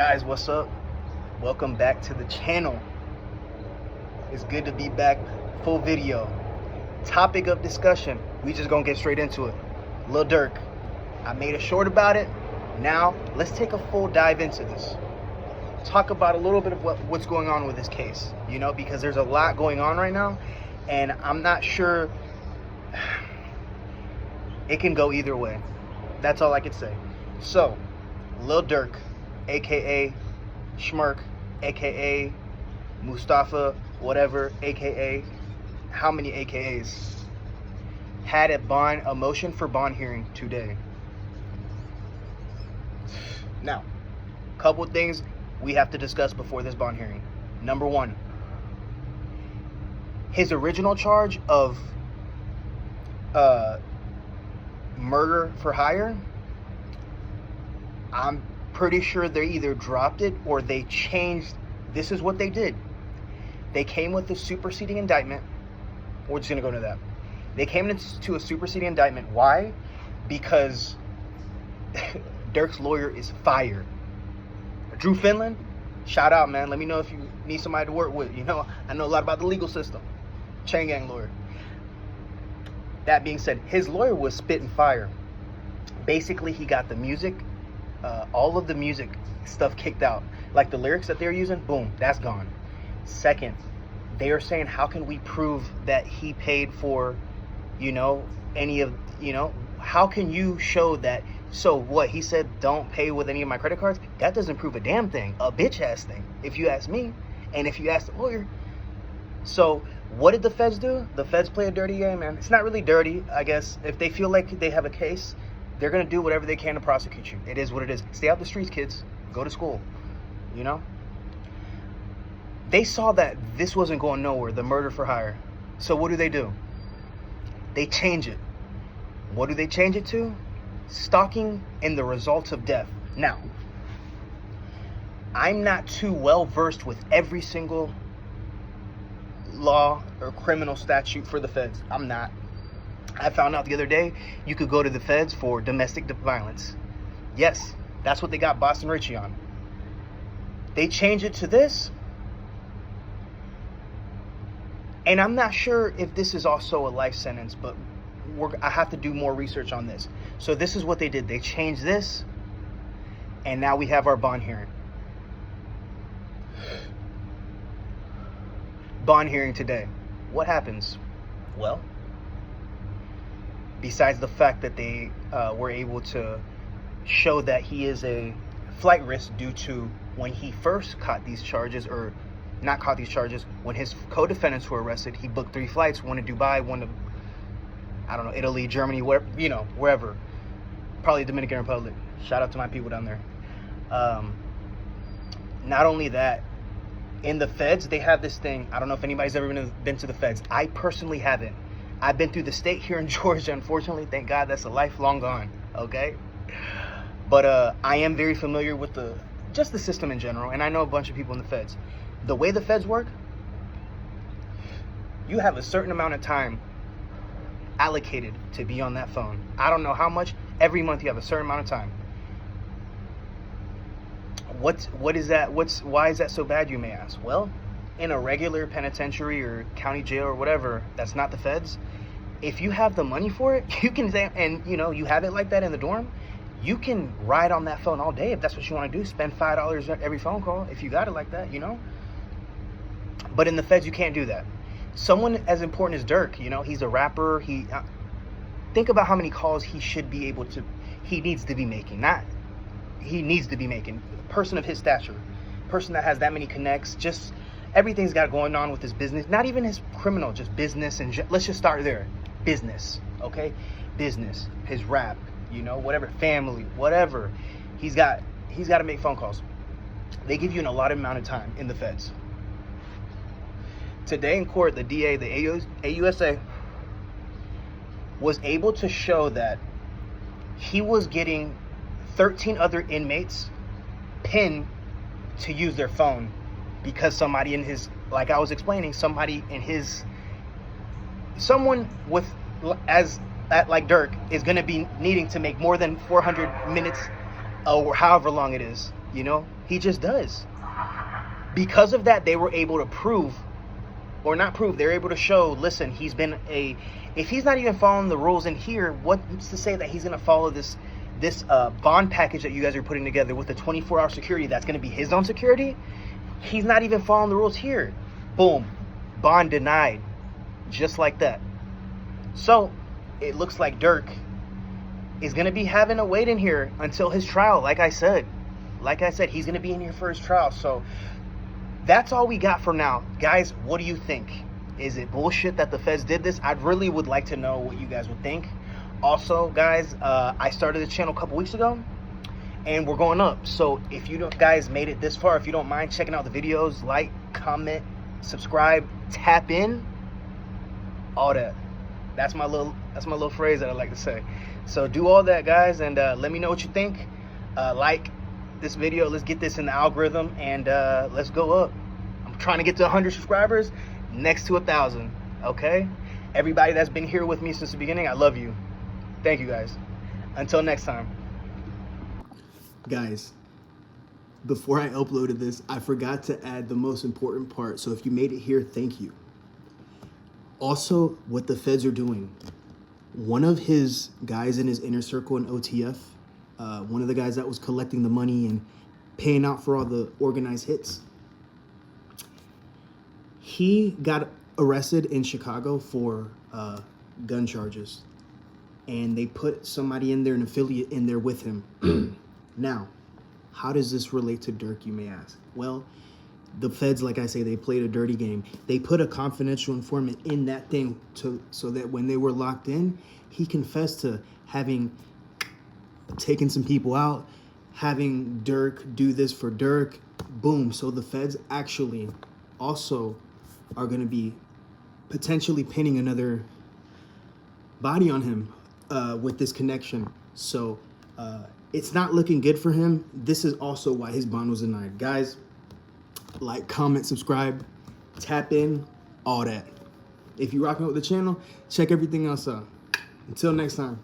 Guys, what's up? Welcome back to the channel. It's good to be back. Full video. Topic of discussion. We just gonna get straight into it. Lil Durk. I made a short about it. Now let's take a full dive into this. Talk about a little bit of what's going on with this case. Because there's a lot going on right now, and I'm not sure. It can go either way. That's all I can say. So, Lil Durk, aka Schmirk, aka Mustafa, whatever, aka how many AKAs, had a motion for bond hearing today. Now, couple things we have to discuss before this bond hearing. Number one, his original charge of murder for hire, I'm pretty sure they either dropped it or they changed. This is what they did. They came with a superseding indictment. We're just going to go to that. They came into a superseding indictment. Why? Because Durk's lawyer is fired. Drew Finland, shout out, man. Let me know if you need somebody to work with. I know a lot about the legal system. Chain gang lawyer. That being said, his lawyer was spitting fire. Basically, he got the music, all of the music stuff kicked out. Like the lyrics that they're using, boom, that's gone. Second, they are saying, how can we prove that he paid for, any of, how can you show that? So what, he said, don't pay with any of my credit cards? That doesn't prove a damn thing, a bitch ass thing, if you ask me, and if you ask the lawyer. So what did the feds do? The feds play a dirty game, man. It's not really dirty, I guess. If they feel like they have a case, they're going to do whatever they can to prosecute you. It is what it is. Stay out the streets, kids. Go to school, They saw that this wasn't going nowhere, the murder for hire. So what do? They change it. What do they change it to? Stalking and the results of death. Now, I'm not too well versed with every single law or criminal statute for the feds. I'm not. I found out the other day you could go to the feds for domestic violence. Yes, that's what they got Boston Richie on. They change it to this. And I'm not sure if this is also a life sentence, but I have to do more research on this. So this is what they did. They changed this, and now we have our bond hearing. Bond hearing today. What happens? Well, besides the fact that they were able to show that he is a flight risk due to when he first caught these charges, or not caught these charges, when his co-defendants were arrested, he booked 3 flights, one to Dubai, one to, Italy, Germany, wherever. Probably Dominican Republic. Shout out to my people down there. Not only that, in the feds, they have this thing. I don't know if anybody's ever been to the feds. I personally haven't. I've been through the state here in Georgia, unfortunately. Thank God that's a life long gone, okay? But I am very familiar with just the system in general, and I know a bunch of people in the feds. The way the feds work, you have a certain amount of time allocated to be on that phone. I don't know how much. Every month you have a certain amount of time. What is that? Why is that so bad, you may ask? Well, in a regular penitentiary or county jail or whatever, that's not the feds. If you have the money for it, you can, and you have it like that in the dorm, you can ride on that phone all day if that's what you want to do. Spend $5 every phone call if you got it like that, But in the feds, you can't do that. Someone as important as Durk, he's a rapper. Think about how many calls he needs to be making. A person of his stature, person that has that many connects, just everything's got going on with his business. Not even his criminal, just business. And let's just start there. Business, okay? Business, his rap, whatever, family, whatever. He's got to make phone calls. They give you an allotted amount of time in the feds. Today in court, the DA, the AUSA, was able to show that he was getting 13 other inmates pinned to use their phone because somebody in his, like I was explaining, someone with like Durk is going to be needing to make more than 400 minutes or however long it is You know, he just does. Because of that, they were able to prove, or not prove, they're able to show, listen, he's been if he's not even following the rules in here, what's to say that he's going to follow this bond package that you guys are putting together with the 24-hour security that's going to be his own security? He's not even following the rules here. Boom. Bond denied. Just like that. So, it looks like Durk is going to be having to wait in here until his trial, like I said. He's going to be in here for his trial. So, that's all we got for now. Guys, what do you think? Is it bullshit that the feds did this? I really would like to know what you guys would think. Also, guys, I started the channel a couple weeks ago, and we're going up. So if you guys made it this far, if you don't mind checking out the videos, like, comment, subscribe, tap in, all that. That's my little phrase that I like to say. So do all that, guys, and let me know what you think. Like this video. Let's get this in the algorithm, and let's go up. I'm trying to get to 100 subscribers, next to 1,000. Okay, everybody that's been here with me since the beginning, I love you. Thank you, guys. Until next time. Guys, before I uploaded this, I forgot to add the most important part. So if you made it here, thank you. Also, what the feds are doing, one of his guys in his inner circle in OTF, one of the guys that was collecting the money and paying out for all the organized hits, he got arrested in Chicago for gun charges. And they put somebody in there, an affiliate in there with him. Now, how does this relate to Durk, you may ask? Well, the feds, like I say, they played a dirty game. They put a confidential informant in that thing so that when they were locked in, he confessed to having taken some people out, having Durk do this for Durk. Boom. So the feds actually also are going to be potentially pinning another body on him with this connection. So it's not looking good for him. This is also why his bond was denied. Guys, like, comment, subscribe, tap in, all that. If you're rocking with the channel, check everything else out. Until next time.